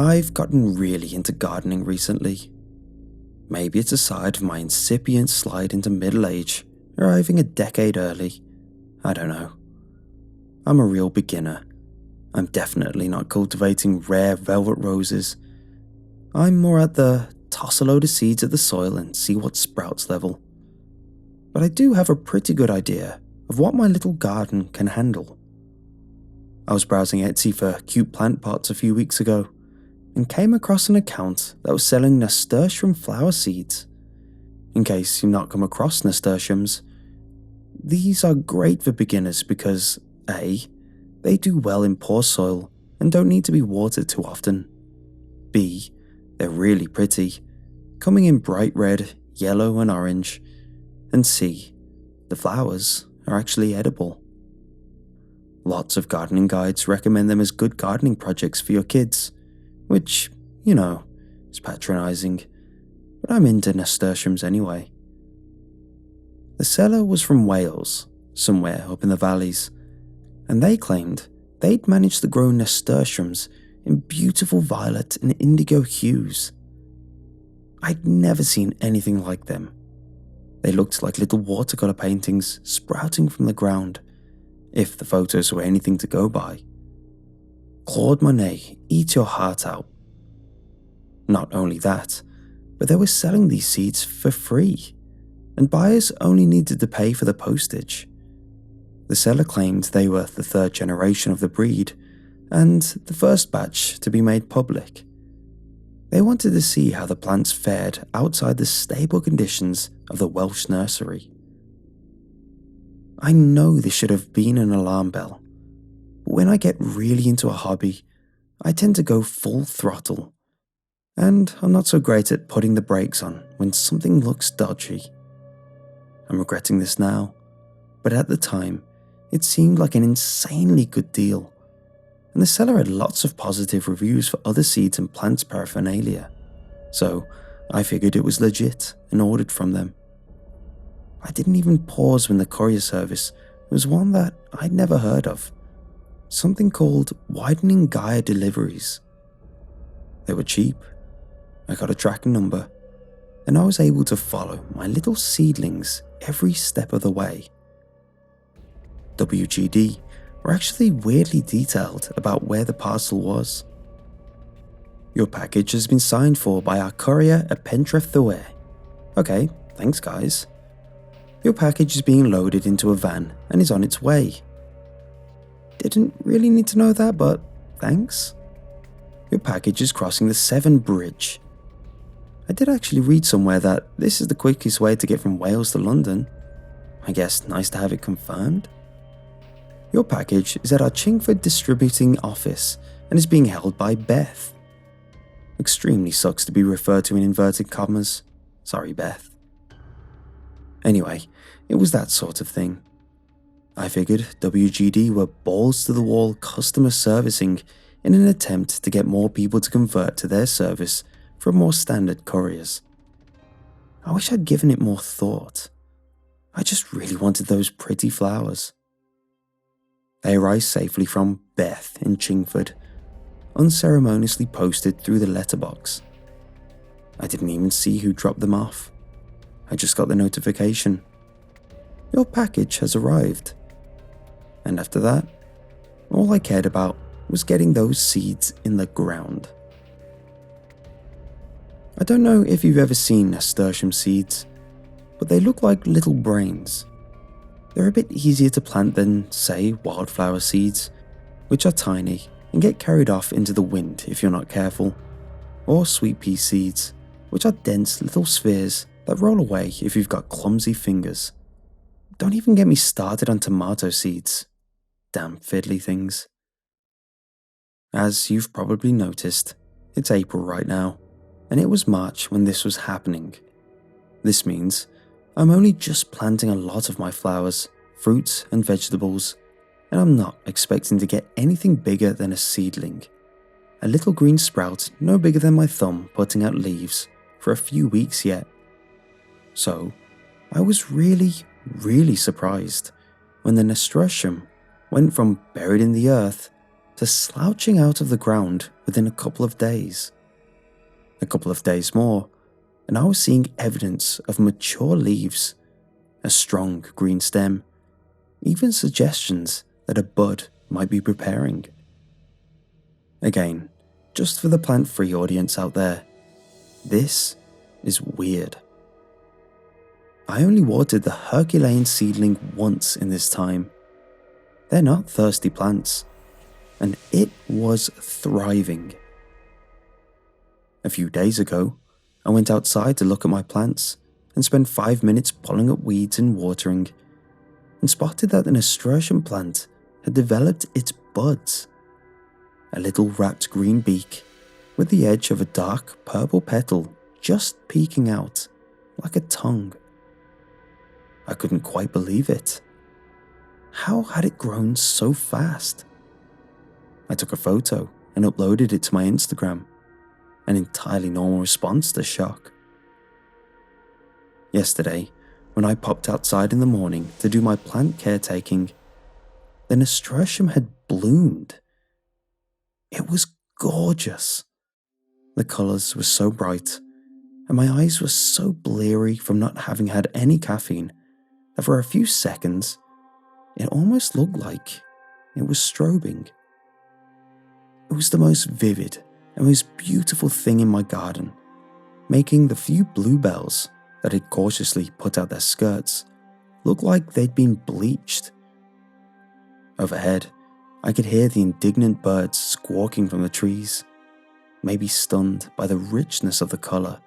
I've gotten really into gardening recently. Maybe it's a side of my incipient slide into middle age, arriving a decade early. I don't know. I'm a real beginner. I'm definitely not cultivating rare velvet roses. I'm more at the toss a load of seeds at the soil and see what sprouts level. But I do have a pretty good idea of what my little garden can handle. I was browsing Etsy for cute plant pots a few weeks ago and came across an account that was selling nasturtium flower seeds. In case you've not come across nasturtiums, these are great for beginners because A, they do well in poor soil and don't need to be watered too often. B, they're really pretty, coming in bright red, yellow and orange. And C, the flowers are actually edible. Lots of gardening guides recommend them as good gardening projects for your kids, which, is patronizing, but I'm into nasturtiums anyway. The seller was from Wales, somewhere up in the valleys, and they claimed they'd managed to grow nasturtiums in beautiful violet and indigo hues. I'd never seen anything like them. They looked like little watercolor paintings sprouting from the ground, if the photos were anything to go by. Claude Monet, eat your heart out. Not only that, but they were selling these seeds for free, and buyers only needed to pay for the postage. The seller claimed they were the third generation of the breed, and the first batch to be made public. They wanted to see how the plants fared outside the stable conditions of the Welsh nursery. I know this should have been an alarm bell, but when I get really into a hobby, I tend to go full throttle, and I'm not so great at putting the brakes on when something looks dodgy. I'm regretting this now, but at the time, it seemed like an insanely good deal, and the seller had lots of positive reviews for other seeds and plants paraphernalia, so I figured it was legit and ordered from them. I didn't even pause when the courier service was one that I'd never heard of, something called widening Gaia deliveries. They were cheap, I got a tracking number, and I was able to follow my little seedlings every step of the way. WGD were actually weirdly detailed about where the parcel was. Your package has been signed for by our courier at Pentreth Thue. Okay, thanks guys. Your package is being loaded into a van and is on its way. Didn't really need to know that, but thanks. Your package is crossing the Severn Bridge. I did actually read somewhere that this is the quickest way to get from Wales to London. I guess nice to have it confirmed. Your package is at our Chingford distributing office and is being held by Beth. Extremely sucks to be referred to in inverted commas. Sorry, Beth. Anyway, it was that sort of thing. I figured WGD were balls to the wall customer servicing in an attempt to get more people to convert to their service from more standard couriers. I wish I'd given it more thought. I just really wanted those pretty flowers. They arrived safely from Beth in Chingford, unceremoniously posted through the letterbox. I didn't even see who dropped them off. I just got the notification. Your package has arrived. And after that, all I cared about was getting those seeds in the ground. I don't know if you've ever seen nasturtium seeds, but they look like little brains. They're a bit easier to plant than, say, wildflower seeds, which are tiny and get carried off into the wind if you're not careful, or sweet pea seeds, which are dense little spheres that roll away if you've got clumsy fingers. Don't even get me started on tomato seeds. Damn fiddly things. As you've probably noticed, it's April right now, and it was March when this was happening. This means I'm only just planting a lot of my flowers, fruits and vegetables, and I'm not expecting to get anything bigger than a seedling. A little green sprout no bigger than my thumb putting out leaves for a few weeks yet. So, I was really surprised when the nasturtium went from buried in the earth to slouching out of the ground within a couple of days. A couple of days more, and I was seeing evidence of mature leaves, a strong green stem, even suggestions that a bud might be preparing. Again, just for the plant-free audience out there, this is weird. I only watered the Herculean seedling once in this time. They're not thirsty plants, and it was thriving. A few days ago, I went outside to look at my plants and spent 5 minutes pulling up weeds and watering, and spotted that the nasturtium plant had developed its buds. A little wrapped green beak with the edge of a dark purple petal just peeking out like a tongue. I couldn't quite believe it. How had it grown so fast? I took a photo and uploaded it to my Instagram, an entirely normal response to shock. Yesterday, when I popped outside in the morning to do my plant caretaking, the nasturtium had bloomed. It was gorgeous. The colours were so bright, and my eyes were so bleary from not having had any caffeine that for a few seconds, it almost looked like it was strobing. It was the most vivid and most beautiful thing in my garden, making the few bluebells that had cautiously put out their skirts look like they'd been bleached. Overhead, I could hear the indignant birds squawking from the trees, maybe stunned by the richness of the colour.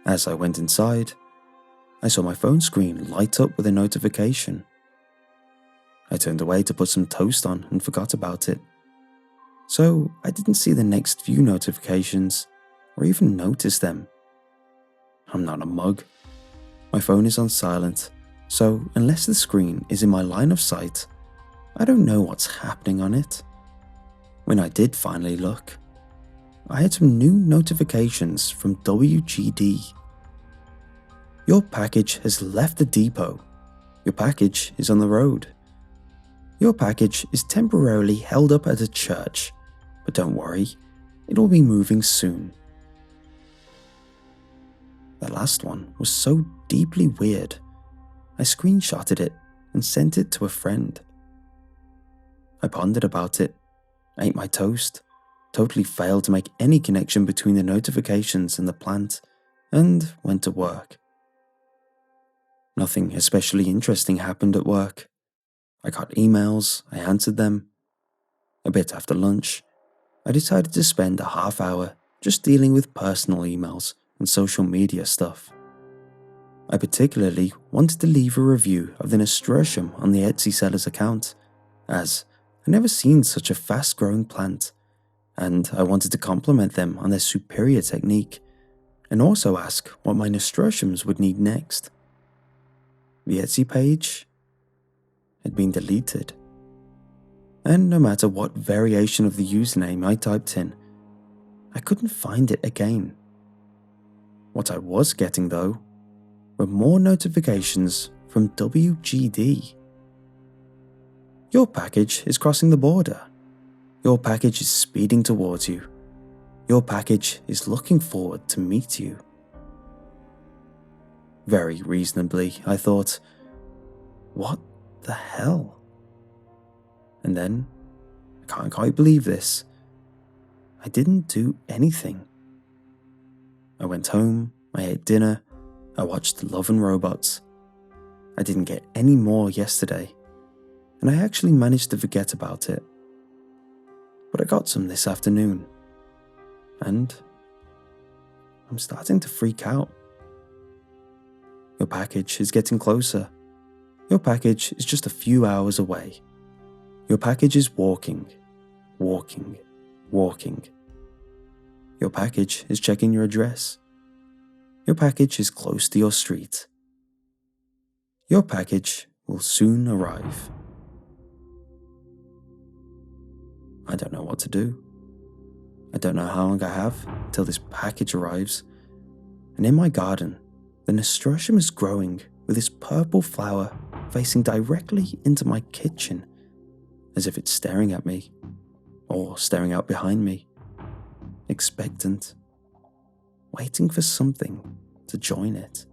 As I went inside, I saw my phone screen light up with a notification. I turned away to put some toast on and forgot about it, so I didn't see the next few notifications or even notice them. I'm not a mug. My phone is on silent, so unless the screen is in my line of sight, I don't know what's happening on it. When I did finally look, I had some new notifications from WGD. Your package has left the depot. Your package is on the road. Your package is temporarily held up at a church, but don't worry, it will be moving soon. The last one was so deeply weird, I screenshotted it and sent it to a friend. I pondered about it, ate my toast, totally failed to make any connection between the notifications and the plant, and went to work. Nothing especially interesting happened at work. I got emails, I answered them. A bit after lunch, I decided to spend a half hour just dealing with personal emails and social media stuff. I particularly wanted to leave a review of the nasturtium on the Etsy seller's account, as I'd never seen such a fast-growing plant, and I wanted to compliment them on their superior technique, and also ask what my nasturtiums would need next. The Etsy page had been deleted, and no matter what variation of the username I typed in, I couldn't find it again. What I was getting, though, were more notifications from WGD. Your package is crossing the border. Your package is speeding towards you. Your package is looking forward to meet you. Very reasonably, I thought, what the hell? And then, I can't quite believe this, I didn't do anything. I went home, I ate dinner, I watched Love and Robots. I didn't get any more yesterday, and I actually managed to forget about it. But I got some this afternoon, and I'm starting to freak out. Your package is getting closer. Your package is just a few hours away. Your package is walking, walking, walking. Your package is checking your address. Your package is close to your street. Your package will soon arrive. I don't know what to do. I don't know how long I have until this package arrives. And in my garden, the nasturtium is growing with this purple flower facing directly into my kitchen. as if it's staring at me, or staring out behind me, expectant, waiting for something to join it.